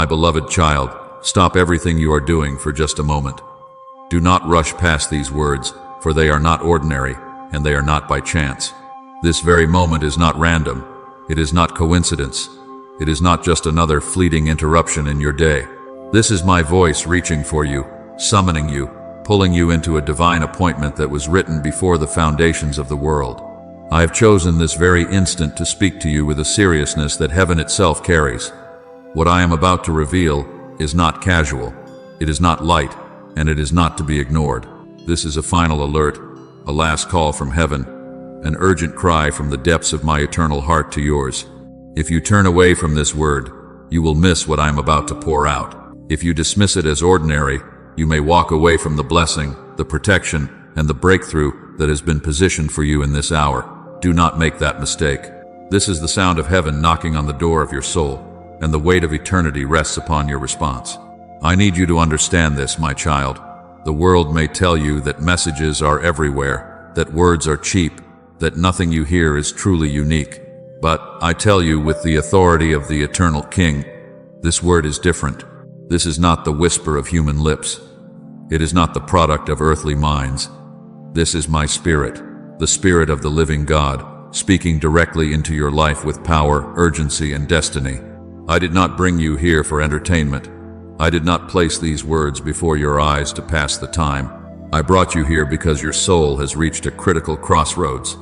My beloved child, stop everything you are doing for just a moment. Do not rush past these words, for they are not ordinary, and they are not by chance. This very moment is not random. It is not coincidence. It is not just another fleeting interruption in your day. This is my voice reaching for you, summoning you, pulling you into a divine appointment that was written before the foundations of the world. I have chosen this very instant to speak to you with a seriousness that heaven itself carries. What I am about to reveal is not casual. It is not light, and it is not to be ignored. This is a final alert, a last call from heaven, an urgent cry from the depths of my eternal heart to yours. If you turn away from this word, you will miss what I am about to pour out. If you dismiss it as ordinary, you may walk away from the blessing, the protection, and the breakthrough that has been positioned for you in this hour. Do not make that mistake. This is the sound of heaven knocking on the door of your soul, and the weight of eternity rests upon your response. I need you to understand this, my child. The world may tell you that messages are everywhere, that words are cheap, that nothing you hear is truly unique. But I tell you with the authority of the eternal King, this word is different. This is not the whisper of human lips. It is not the product of earthly minds. This is my spirit, the spirit of the living God, speaking directly into your life with power, urgency, and destiny. I did not bring you here for entertainment. I did not place these words before your eyes to pass the time. I brought you here because your soul has reached a critical crossroads,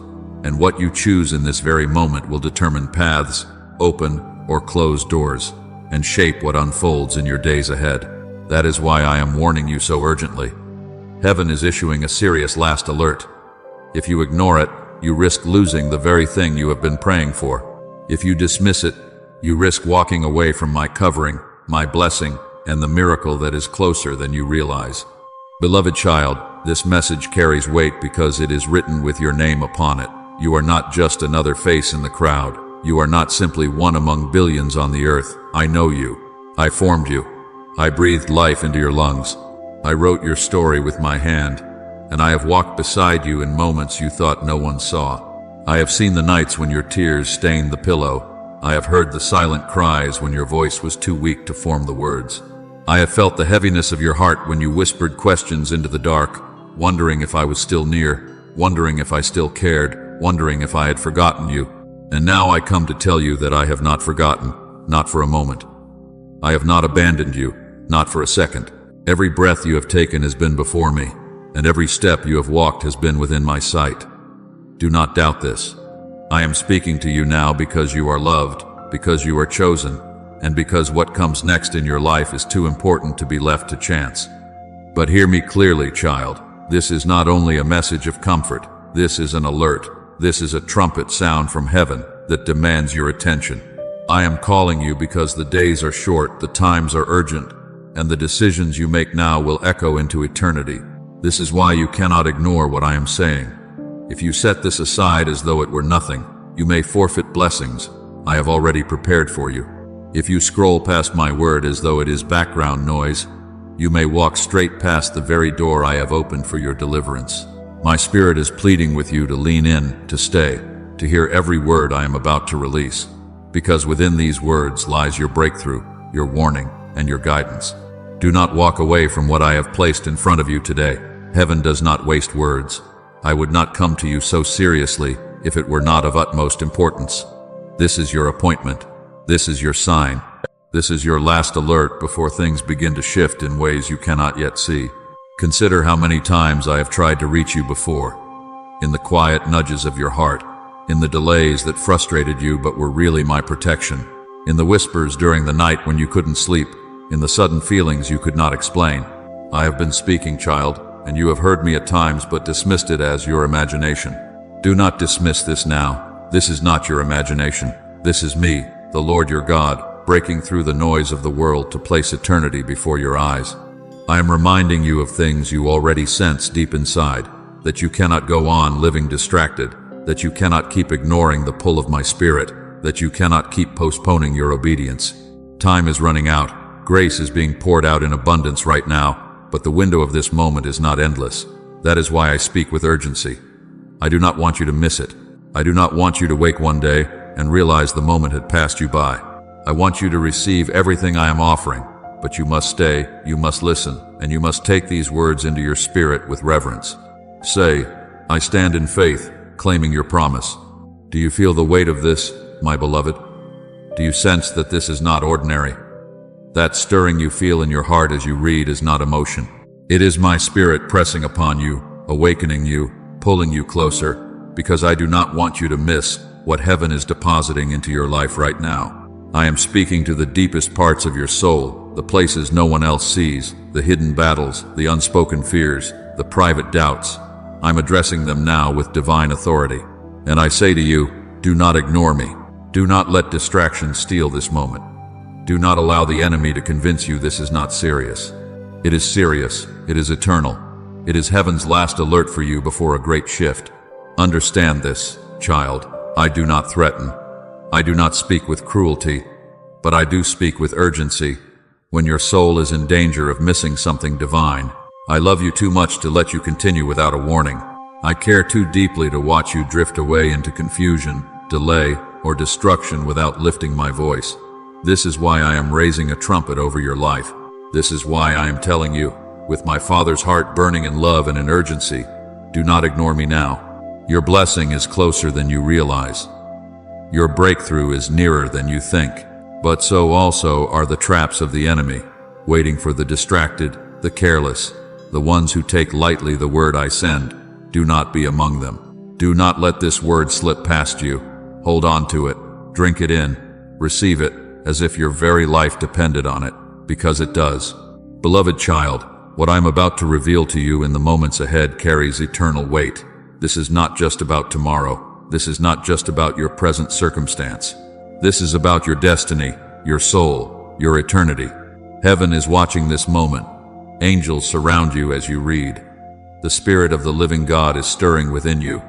and what you choose in this very moment will determine paths, open or close doors, and shape what unfolds in your days ahead. That is why I am warning you so urgently. Heaven is issuing a serious last alert. If you ignore it, you risk losing the very thing you have been praying for. If you dismiss it, you risk walking away from my covering, my blessing, and the miracle that is closer than you realize. Beloved child, this message carries weight because it is written with your name upon it. You are not just another face in the crowd. You are not simply one among billions on the earth. I know you. I formed you. I breathed life into your lungs. I wrote your story with my hand, and I have walked beside you in moments you thought no one saw. I have seen the nights when your tears stained the pillow. I have heard the silent cries when your voice was too weak to form the words. I have felt the heaviness of your heart when you whispered questions into the dark, wondering if I was still near, wondering if I still cared, wondering if I had forgotten you. And now I come to tell you that I have not forgotten, not for a moment. I have not abandoned you, not for a second. Every breath you have taken has been before me, and every step you have walked has been within my sight. Do not doubt this. I am speaking to you now because you are loved, because you are chosen, and because what comes next in your life is too important to be left to chance. But hear me clearly, child. This is not only a message of comfort. This is an alert. This is a trumpet sound from heaven that demands your attention. I am calling you because the days are short, the times are urgent, and the decisions you make now will echo into eternity. This is why you cannot ignore what I am saying. If you set this aside as though it were nothing, you may forfeit blessings I have already prepared for you. If you scroll past my word as though it is background noise, you may walk straight past the very door I have opened for your deliverance. My spirit is pleading with you to lean in, to stay, to hear every word I am about to release, because within these words lies your breakthrough, your warning, and your guidance. Do not walk away from what I have placed in front of you today. Heaven does not waste words. I would not come to you so seriously if it were not of utmost importance. This is your appointment. This is your sign. This is your last alert before things begin to shift in ways you cannot yet see. Consider how many times I have tried to reach you before, in the quiet nudges of your heart, in the delays that frustrated you but were really my protection, in the whispers during the night when you couldn't sleep, in the sudden feelings you could not explain. I have been speaking, child, and you have heard me at times but dismissed it as your imagination. Do not dismiss this now. This is not your imagination. This is me, the Lord your God, breaking through the noise of the world to place eternity before your eyes. I am reminding you of things you already sense deep inside, that you cannot go on living distracted, that you cannot keep ignoring the pull of my spirit, that you cannot keep postponing your obedience. Time is running out. Grace is being poured out in abundance right now, but the window of this moment is not endless. That is why I speak with urgency. I do not want you to miss it. I do not want you to wake one day and realize the moment had passed you by. I want you to receive everything I am offering, but you must stay, you must listen, and you must take these words into your spirit with reverence. Say, I stand in faith, claiming your promise. Do you feel the weight of this, my beloved? Do you sense that this is not ordinary? That stirring you feel in your heart as you read is not emotion. It is my spirit pressing upon you, awakening you, pulling you closer, because I do not want you to miss what heaven is depositing into your life right now. I am speaking to the deepest parts of your soul, the places no one else sees, the hidden battles, the unspoken fears, the private doubts. I'm addressing them now with divine authority. And I say to you, do not ignore me. Do not let distraction steal this moment. Do not allow the enemy to convince you this is not serious. It is serious. It is eternal. It is heaven's last alert for you before a great shift. Understand this, child. I do not threaten. I do not speak with cruelty, but I do speak with urgency. When your soul is in danger of missing something divine, I love you too much to let you continue without a warning. I care too deeply to watch you drift away into confusion, delay, or destruction without lifting my voice. This is why I am raising a trumpet over your life. This is why I am telling you, with my Father's heart burning in love and in urgency, do not ignore me now. Your blessing is closer than you realize. Your breakthrough is nearer than you think. But so also are the traps of the enemy, waiting for the distracted, the careless, the ones who take lightly the word I send. Do not be among them. Do not let this word slip past you. Hold on to it, drink it in, receive it, as if your very life depended on it, because it does. Beloved child, what I am about to reveal to you in the moments ahead carries eternal weight. This is not just about tomorrow. This is not just about your present circumstance. This is about your destiny, your soul, your eternity. Heaven is watching this moment. Angels surround you as you read. The Spirit of the living God is stirring within you.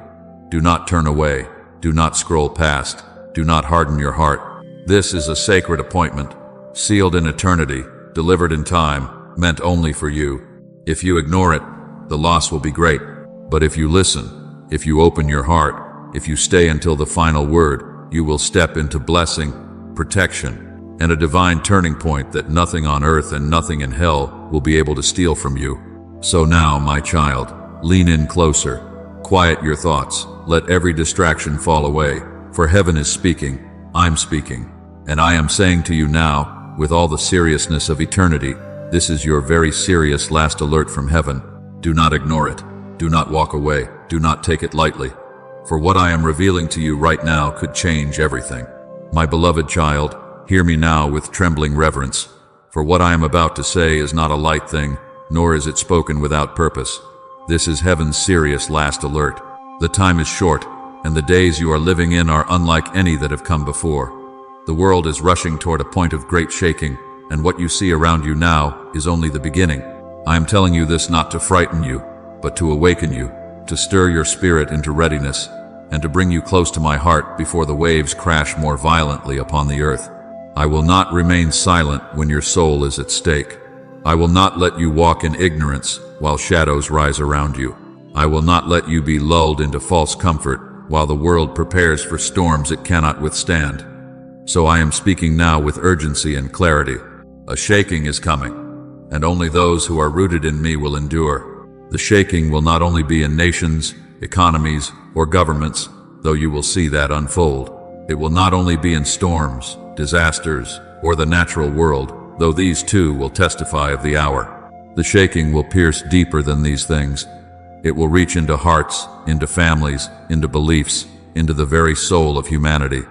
Do not turn away. Do not scroll past. Do not harden your heart. This is a sacred appointment, sealed in eternity, delivered in time, meant only for you. If you ignore it, the loss will be great. But if you listen, if you open your heart, if you stay until the final word, you will step into blessing, protection, and a divine turning point that nothing on earth and nothing in hell will be able to steal from you. So now, my child, lean in closer. Quiet your thoughts. Let every distraction fall away, for heaven is speaking. I'm speaking. And I am saying to you now, with all the seriousness of eternity, this is your very serious last alert from heaven. Do not ignore it. Do not walk away. Do not take it lightly. For what I am revealing to you right now could change everything. My beloved child, hear me now with trembling reverence. For what I am about to say is not a light thing, nor is it spoken without purpose. This is heaven's serious last alert. The time is short, and the days you are living in are unlike any that have come before. The world is rushing toward a point of great shaking, and what you see around you now is only the beginning. I am telling you this not to frighten you, but to awaken you, to stir your spirit into readiness, and to bring you close to my heart before the waves crash more violently upon the earth. I will not remain silent when your soul is at stake. I will not let you walk in ignorance while shadows rise around you. I will not let you be lulled into false comfort while the world prepares for storms it cannot withstand. So I am speaking now with urgency and clarity. A shaking is coming, and only those who are rooted in me will endure. The shaking will not only be in nations, economies, or governments, though you will see that unfold. It will not only be in storms, disasters, or the natural world, though these too will testify of the hour. The shaking will pierce deeper than these things. It will reach into hearts, into families, into beliefs, into the very soul of humanity.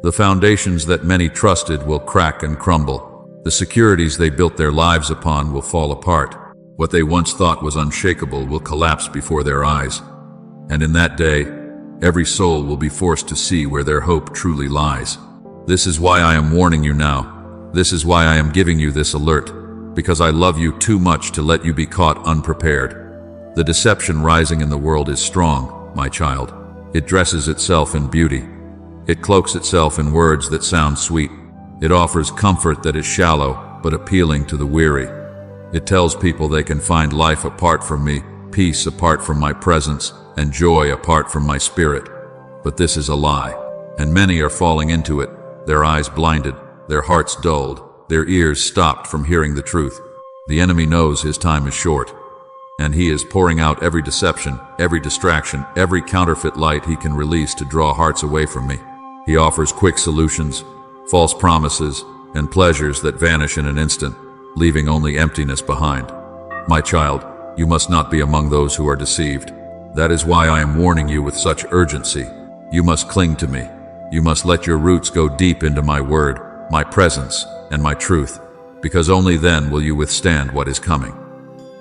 The foundations that many trusted will crack and crumble. The securities they built their lives upon will fall apart. What they once thought was unshakable will collapse before their eyes. And in that day, every soul will be forced to see where their hope truly lies. This is why I am warning you now. This is why I am giving you this alert, because I love you too much to let you be caught unprepared. The deception rising in the world is strong, my child. It dresses itself in beauty. It cloaks itself in words that sound sweet. It offers comfort that is shallow, but appealing to the weary. It tells people they can find life apart from me, peace apart from my presence, and joy apart from my spirit. But this is a lie, and many are falling into it, their eyes blinded, their hearts dulled, their ears stopped from hearing the truth. The enemy knows his time is short, and he is pouring out every deception, every distraction, every counterfeit light he can release to draw hearts away from me. He offers quick solutions, false promises, and pleasures that vanish in an instant, leaving only emptiness behind. My child, you must not be among those who are deceived. That is why I am warning you with such urgency. You must cling to me. You must let your roots go deep into my word, my presence, and my truth, because only then will you withstand what is coming.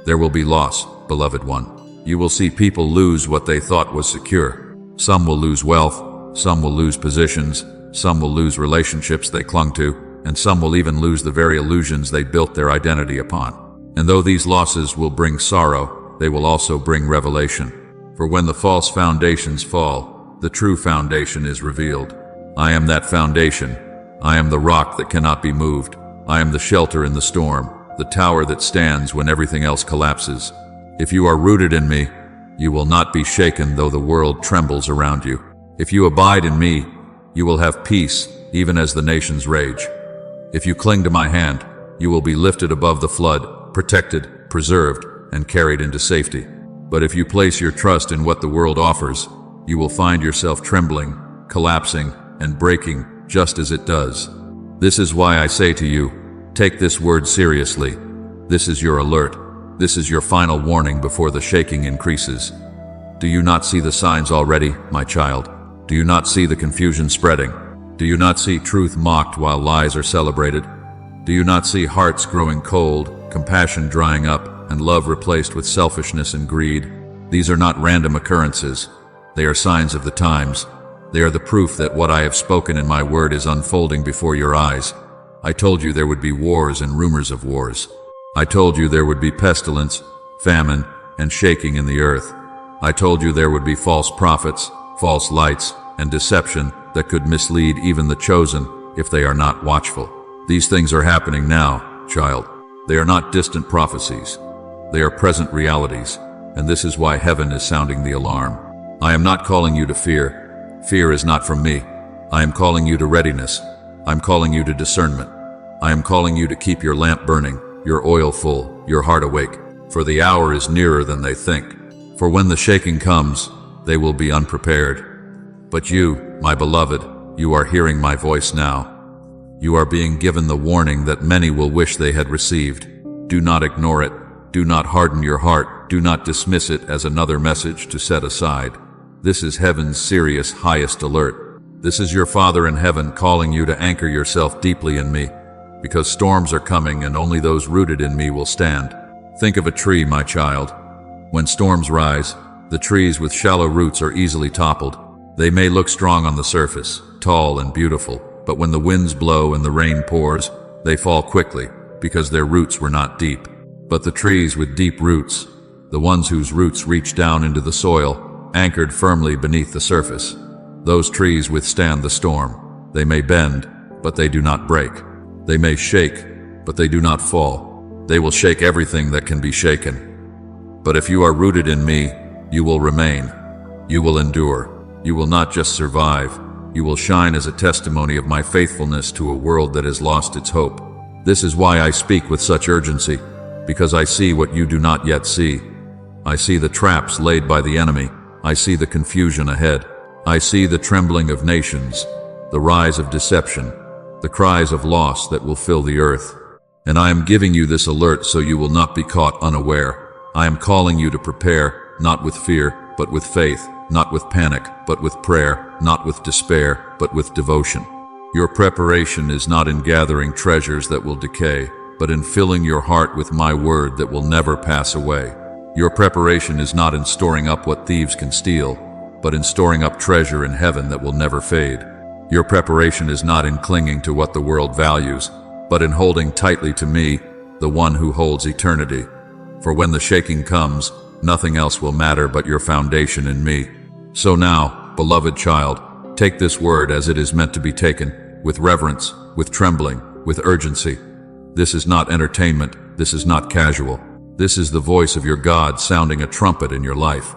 There will be loss, beloved one. You will see people lose what they thought was secure. Some will lose wealth, some will lose positions, some will lose relationships they clung to, and some will even lose the very illusions they built their identity upon. And though these losses will bring sorrow, they will also bring revelation. For when the false foundations fall, the true foundation is revealed. I am that foundation. I am the rock that cannot be moved. I am the shelter in the storm, the tower that stands when everything else collapses. If you are rooted in me, you will not be shaken though the world trembles around you. If you abide in me, you will have peace, even as the nations rage. If you cling to my hand, you will be lifted above the flood, protected, preserved, and carried into safety. But if you place your trust in what the world offers, you will find yourself trembling, collapsing, and breaking just as it does. This is why I say to you, take this word seriously. This is your alert. This is your final warning before the shaking increases. Do you not see the signs already, my child? Do you not see the confusion spreading? Do you not see truth mocked while lies are celebrated? Do you not see hearts growing cold, compassion drying up, and love replaced with selfishness and greed? These are not random occurrences. They are signs of the times. They are the proof that what I have spoken in my word is unfolding before your eyes. I told you there would be wars and rumors of wars. I told you there would be pestilence, famine, and shaking in the earth. I told you there would be false prophets, false lights, and deception that could mislead even the chosen if they are not watchful. These things are happening now, child. They are not distant prophecies. They are present realities, and this is why heaven is sounding the alarm. I am not calling you to fear. Fear is not from me. I am calling you to readiness. I am calling you to discernment. I am calling you to keep your lamp burning, your oil full, your heart awake, for the hour is nearer than they think. For when the shaking comes, they will be unprepared. But you, my beloved, you are hearing my voice now. You are being given the warning that many will wish they had received. Do not ignore it. Do not harden your heart. Do not dismiss it as another message to set aside. This is heaven's serious highest alert. This is your Father in heaven calling you to anchor yourself deeply in me, because storms are coming and only those rooted in me will stand. Think of a tree, my child. When storms rise, the trees with shallow roots are easily toppled. They may look strong on the surface, tall and beautiful, but when the winds blow and the rain pours, they fall quickly because their roots were not deep. But the trees with deep roots, the ones whose roots reach down into the soil, anchored firmly beneath the surface, those trees withstand the storm. They may bend, but they do not break. They may shake, but they do not fall. They will shake everything that can be shaken. But if you are rooted in me, you will remain. You will endure. You will not just survive. You will shine as a testimony of my faithfulness to a world that has lost its hope. This is why I speak with such urgency, because I see what you do not yet see. I see the traps laid by the enemy. I see the confusion ahead. I see the trembling of nations, the rise of deception, the cries of loss that will fill the earth. And I am giving you this alert so you will not be caught unaware. I am calling you to prepare, not with fear, but with faith, not with panic, but with prayer, not with despair, but with devotion. Your preparation is not in gathering treasures that will decay, but in filling your heart with my word that will never pass away. Your preparation is not in storing up what thieves can steal, but in storing up treasure in heaven that will never fade. Your preparation is not in clinging to what the world values, but in holding tightly to me, the one who holds eternity. For when the shaking comes, nothing else will matter but your foundation in me. So now, beloved child, take this word as it is meant to be taken, with reverence, with trembling, with urgency. This is not entertainment. This is not casual. This is the voice of your God sounding a trumpet in your life.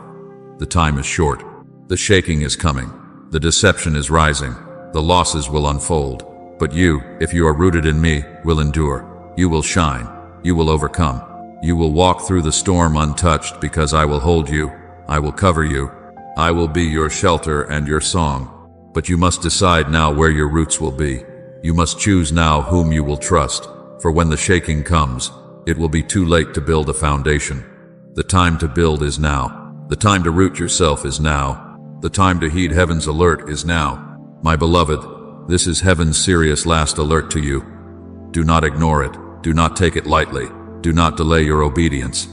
The time is short. The shaking is coming. The deception is rising. The losses will unfold. But you, if you are rooted in me, will endure. You will shine. You will overcome. You will walk through the storm untouched because I will hold you. I will cover you. I will be your shelter and your song. But you must decide now where your roots will be. You must choose now whom you will trust. For when the shaking comes, it will be too late to build a foundation. The time to build is now. The time to root yourself is now. The time to heed heaven's alert is now. My beloved, this is heaven's serious last alert to you. Do not ignore it. Do not take it lightly. Do not delay your obedience.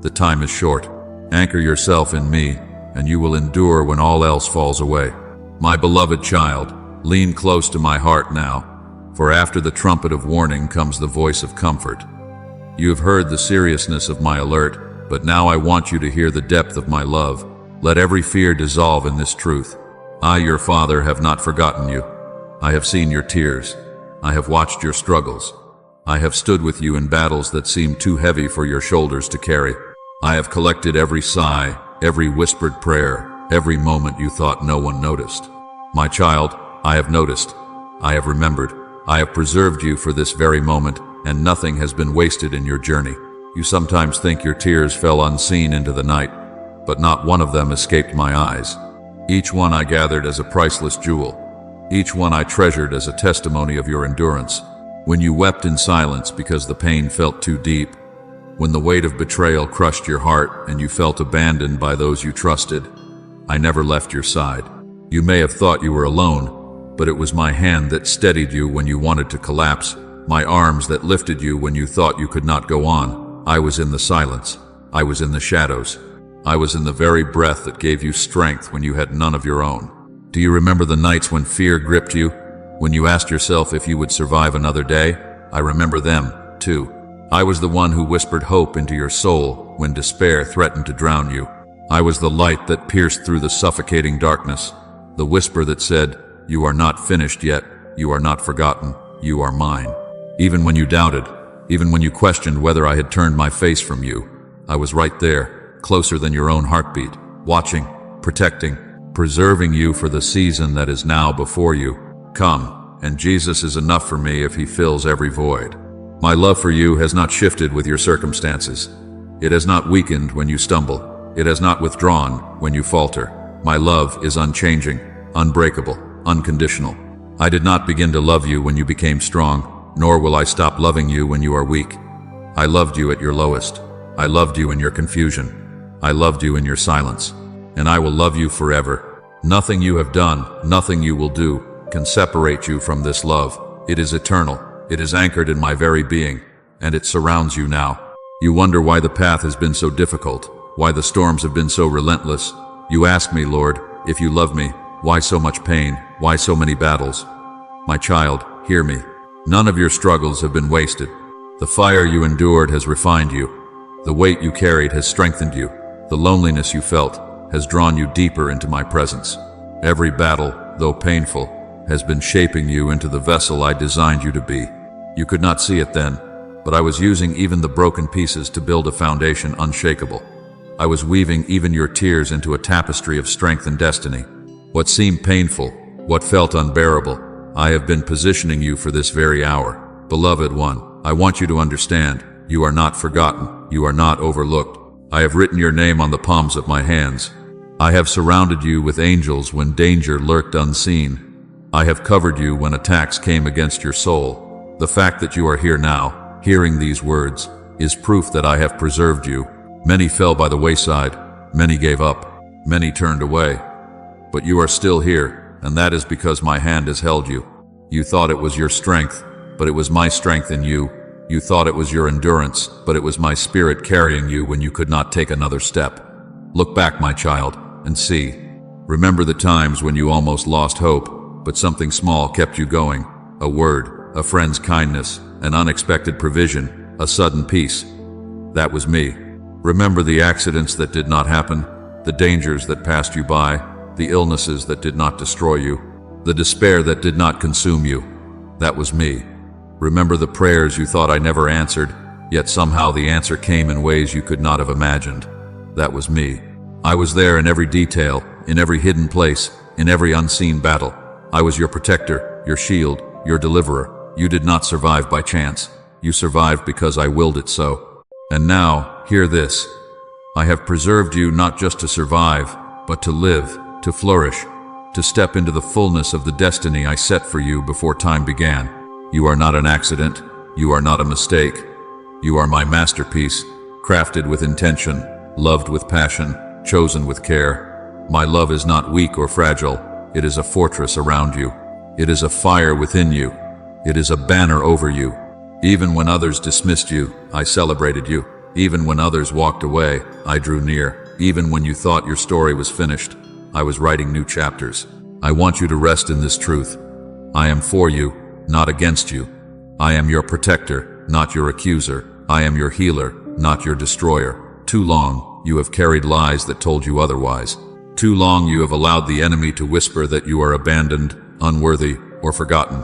The time is short. Anchor yourself in me, and you will endure when all else falls away. My beloved child, lean close to my heart now, for after the trumpet of warning comes the voice of comfort. You have heard the seriousness of my alert, but now I want you to hear the depth of my love. Let every fear dissolve in this truth. I, your Father, have not forgotten you. I have seen your tears. I have watched your struggles. I have stood with you in battles that seemed too heavy for your shoulders to carry. I have collected every sigh, every whispered prayer, every moment you thought no one noticed. My child, I have noticed. I have remembered. I have preserved you for this very moment, and nothing has been wasted in your journey. You sometimes think your tears fell unseen into the night, but not one of them escaped my eyes. Each one I gathered as a priceless jewel. Each one I treasured as a testimony of your endurance. When you wept in silence because the pain felt too deep, when the weight of betrayal crushed your heart and you felt abandoned by those you trusted, I never left your side. You may have thought you were alone, but it was my hand that steadied you when you wanted to collapse, my arms that lifted you when you thought you could not go on. I was in the silence. I was in the shadows. I was in the very breath that gave you strength when you had none of your own. Do you remember the nights when fear gripped you? When you asked yourself if you would survive another day? I remember them, too. I was the one who whispered hope into your soul when despair threatened to drown you. I was the light that pierced through the suffocating darkness, the whisper that said, "You are not finished yet, you are not forgotten, you are mine." Even when you doubted, even when you questioned whether I had turned my face from you, I was right there, closer than your own heartbeat, watching, protecting, preserving you for the season that is now before you. Come, and Jesus is enough for me if he fills every void. My love for you has not shifted with your circumstances. It has not weakened when you stumble. It has not withdrawn when you falter. My love is unchanging, unbreakable, unconditional. I did not begin to love you when you became strong, nor will I stop loving you when you are weak. I loved you at your lowest. I loved you in your confusion. I loved you in your silence. And I will love you forever. Nothing you have done, nothing you will do, can separate you from this love. It is eternal. It is anchored in my very being, and it surrounds you now. You wonder why the path has been so difficult, why the storms have been so relentless. You ask me, Lord, if you love me, why so much pain, why so many battles? My child, hear me. None of your struggles have been wasted. The fire you endured has refined you. The weight you carried has strengthened you. The loneliness you felt has drawn you deeper into my presence. Every battle, though painful, has been shaping you into the vessel I designed you to be. You could not see it then, but I was using even the broken pieces to build a foundation unshakable. I was weaving even your tears into a tapestry of strength and destiny. What seemed painful, what felt unbearable, I have been positioning you for this very hour. Beloved one, I want you to understand, you are not forgotten, you are not overlooked. I have written your name on the palms of my hands. I have surrounded you with angels when danger lurked unseen. I have covered you when attacks came against your soul. The fact that you are here now, hearing these words, is proof that I have preserved you. Many fell by the wayside, many gave up, many turned away. But you are still here, and that is because my hand has held you. You thought it was your strength, but it was my strength in you. You thought it was your endurance, but it was my spirit carrying you when you could not take another step. Look back, my child, and see. Remember the times when you almost lost hope, but something small kept you going. A word, a friend's kindness, an unexpected provision, a sudden peace. That was me. Remember the accidents that did not happen, the dangers that passed you by, the illnesses that did not destroy you, the despair that did not consume you. That was me. Remember the prayers you thought I never answered, yet somehow the answer came in ways you could not have imagined. That was me. I was there in every detail, in every hidden place, in every unseen battle. I was your protector, your shield, your deliverer. You did not survive by chance. You survived because I willed it so. And now, hear this. I have preserved you not just to survive, but to live, to flourish, to step into the fullness of the destiny I set for you before time began. You are not an accident. You are not a mistake. You are my masterpiece, crafted with intention, loved with passion, chosen with care. My love is not weak or fragile. It is a fortress around you. It is a fire within you. It is a banner over you. Even when others dismissed you, I celebrated you. Even when others walked away, I drew near. Even when you thought your story was finished, I was writing new chapters. I want you to rest in this truth. I am for you, not against you. I am your protector, not your accuser. I am your healer, not your destroyer. Too long, you have carried lies that told you otherwise. Too long you have allowed the enemy to whisper that you are abandoned, unworthy, or forgotten.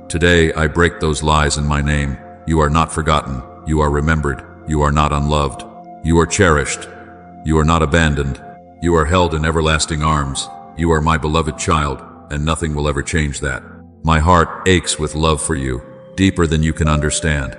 Today I break those lies in my name. You are not forgotten. You are remembered. You are not unloved. You are cherished. You are not abandoned. You are held in everlasting arms. You are my beloved child, and nothing will ever change that. My heart aches with love for you, deeper than you can understand.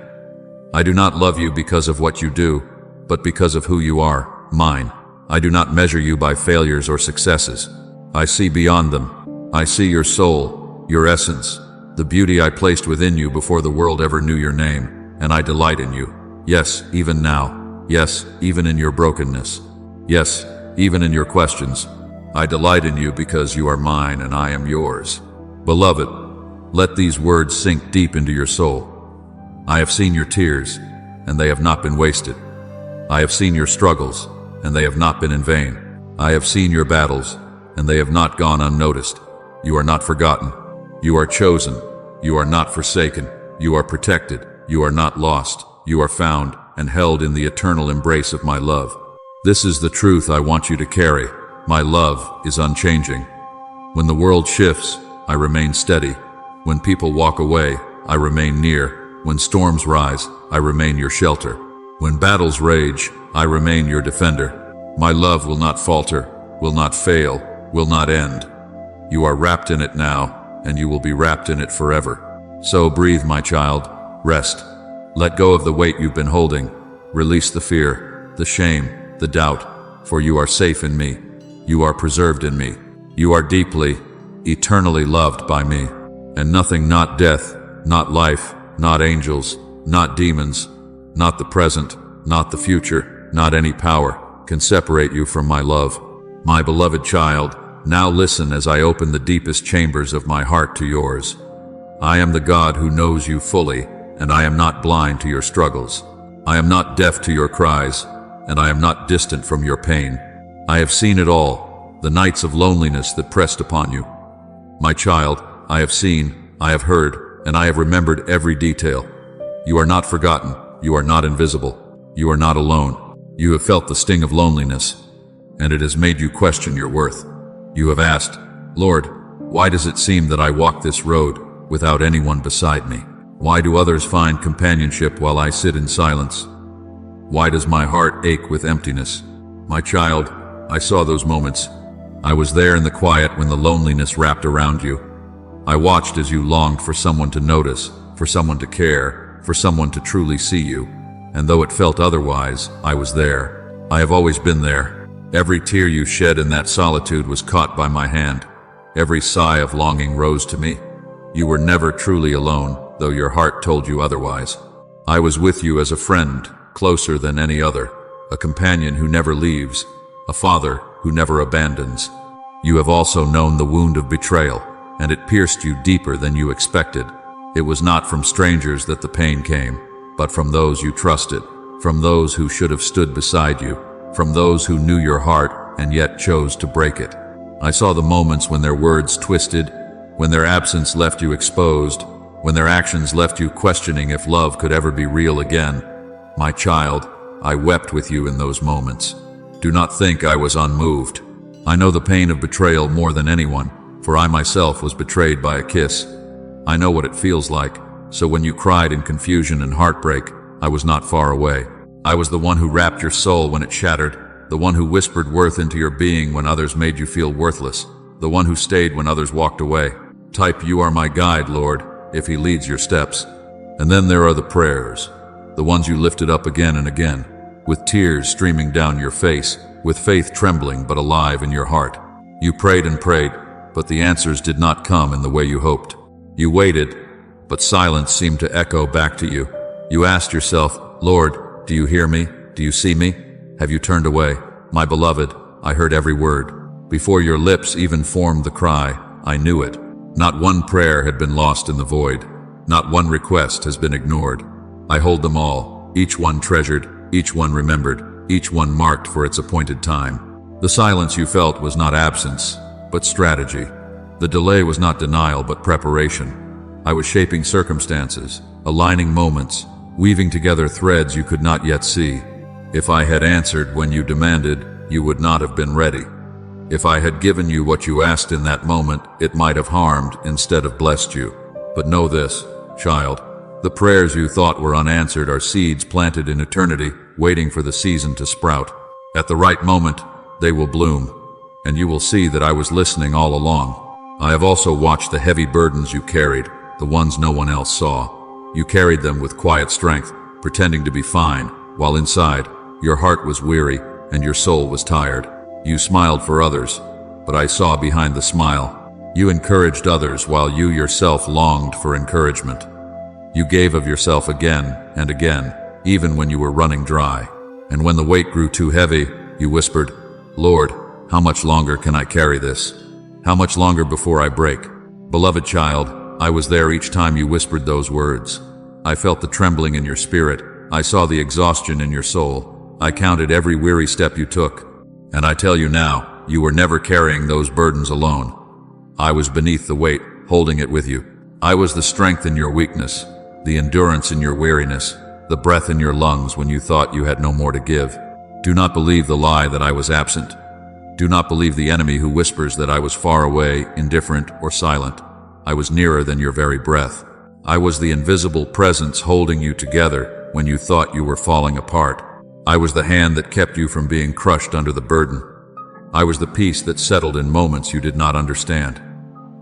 I do not love you because of what you do, but because of who you are, mine. I do not measure you by failures or successes. I see beyond them. I see your soul, your essence, the beauty I placed within you before the world ever knew your name, and I delight in you. Yes, even now. Yes, even in your brokenness. Yes, even in your questions. I delight in you because you are mine and I am yours. Beloved, let these words sink deep into your soul. I have seen your tears, and they have not been wasted. I have seen your struggles, and they have not been in vain. I have seen your battles, and they have not gone unnoticed. You are not forgotten. You are chosen. You are not forsaken. You are protected. You are not lost. You are found and held in the eternal embrace of my love. This is the truth I want you to carry. My love is unchanging. When the world shifts, I remain steady. When people walk away, I remain near. When storms rise, I remain your shelter. When battles rage, I remain your defender. My love will not falter, will not fail, will not end. You are wrapped in it now, and you will be wrapped in it forever. So breathe, my child. Rest. Let go of the weight you've been holding. Release the fear, the shame, the doubt, for you are safe in me. You are preserved in me. You are deeply, eternally loved by me. And nothing, not death, not life, not angels, not demons, not the present, not the future, not any power, can separate you from my love. My beloved child, now listen as I open the deepest chambers of my heart to yours. I am the God who knows you fully, and I am not blind to your struggles. I am not deaf to your cries, and I am not distant from your pain. I have seen it all, the nights of loneliness that pressed upon you. My child, I have seen, I have heard, and I have remembered every detail. You are not forgotten. You are not invisible. You are not alone. You have felt the sting of loneliness, and it has made you question your worth. You have asked, Lord, why does it seem that I walk this road without anyone beside me? Why do others find companionship while I sit in silence? Why does my heart ache with emptiness? My child, I saw those moments. I was there in the quiet when the loneliness wrapped around you. I watched as you longed for someone to notice, for someone to care, for someone to truly see you. And though it felt otherwise, I was there. I have always been there. Every tear you shed in that solitude was caught by my hand. Every sigh of longing rose to me. You were never truly alone, though your heart told you otherwise. I was with you as a friend, closer than any other, a companion who never leaves, a father who never abandons. You have also known the wound of betrayal, and it pierced you deeper than you expected. It was not from strangers that the pain came, but from those you trusted, from those who should have stood beside you, from those who knew your heart and yet chose to break it. I saw the moments when their words twisted, when their absence left you exposed, when their actions left you questioning if love could ever be real again. My child, I wept with you in those moments. Do not think I was unmoved. I know the pain of betrayal more than anyone, for I myself was betrayed by a kiss. I know what it feels like, so when you cried in confusion and heartbreak, I was not far away. I was the one who wrapped your soul when it shattered, the one who whispered worth into your being when others made you feel worthless, the one who stayed when others walked away. Type, "You are my guide, Lord." You are my guide, if He leads your steps. And then there are the prayers, the ones you lifted up again and again, with tears streaming down your face, with faith trembling but alive in your heart. You prayed and prayed, but the answers did not come in the way you hoped. You waited, but silence seemed to echo back to you. You asked yourself, Lord, do you hear me? Do you see me? Have you turned away? My beloved, I heard every word. Before your lips even formed the cry, I knew it. Not one prayer had been lost in the void. Not one request has been ignored. I hold them all, each one treasured, each one remembered, each one marked for its appointed time. The silence you felt was not absence, but strategy. The delay was not denial, but preparation. I was shaping circumstances, aligning moments, weaving together threads you could not yet see. If I had answered when you demanded, you would not have been ready. If I had given you what you asked in that moment, it might have harmed instead of blessed you. But know this, child, the prayers you thought were unanswered are seeds planted in eternity, waiting for the season to sprout. At the right moment, they will bloom, and you will see that I was listening all along. I have also watched the heavy burdens you carried, the ones no one else saw. You carried them with quiet strength, pretending to be fine, while inside, your heart was weary and your soul was tired. You smiled for others, but I saw behind the smile. You encouraged others while you yourself longed for encouragement. You gave of yourself again and again, even when you were running dry. And when the weight grew too heavy, you whispered, Lord, how much longer can I carry this? How much longer before I break? Beloved child, I was there each time you whispered those words. I felt the trembling in your spirit. I saw the exhaustion in your soul. I counted every weary step you took. And I tell you now, you were never carrying those burdens alone. I was beneath the weight, holding it with you. I was the strength in your weakness, the endurance in your weariness, the breath in your lungs when you thought you had no more to give. Do not believe the lie that I was absent. Do not believe the enemy who whispers that I was far away, indifferent, or silent. I was nearer than your very breath. I was the invisible presence holding you together when you thought you were falling apart. I was the hand that kept you from being crushed under the burden. I was the peace that settled in moments you did not understand.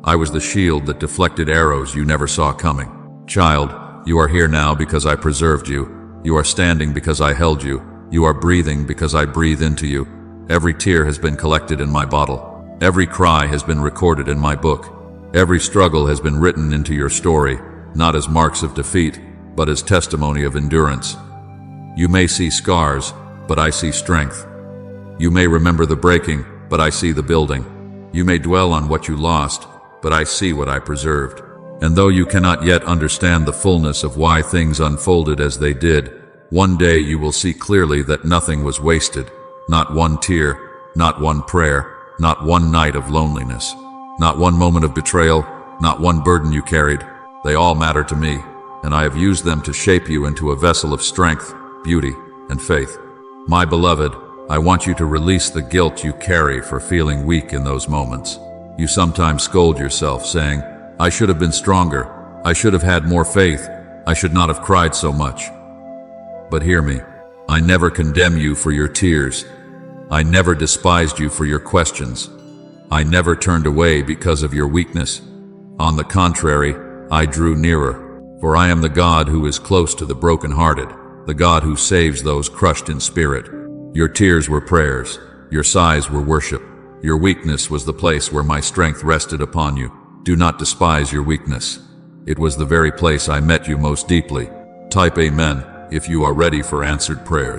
I was the shield that deflected arrows you never saw coming. Child, you are here now because I preserved you. You are standing because I held you. You are breathing because I breathe into you. Every tear has been collected in my bottle. Every cry has been recorded in my book. Every struggle has been written into your story, not as marks of defeat, but as testimony of endurance. You may see scars, but I see strength. You may remember the breaking, but I see the building. You may dwell on what you lost, but I see what I preserved. And though you cannot yet understand the fullness of why things unfolded as they did, one day you will see clearly that nothing was wasted. Not one tear, not one prayer, not one night of loneliness, not one moment of betrayal, not one burden you carried. They all matter to me, and I have used them to shape you into a vessel of strength, beauty, and faith. My beloved, I want you to release the guilt you carry for feeling weak in those moments. You sometimes scold yourself, saying, I should have been stronger. I should have had more faith. I should not have cried so much. But hear me. I never condemn you for your tears. I never despised you for your questions. I never turned away because of your weakness. On the contrary, I drew nearer. For I am the God who is close to the brokenhearted, the God who saves those crushed in spirit. Your tears were prayers. Your sighs were worship. Your weakness was the place where my strength rested upon you. Do not despise your weakness. It was the very place I met you most deeply. Type Amen if you are ready for answered prayers.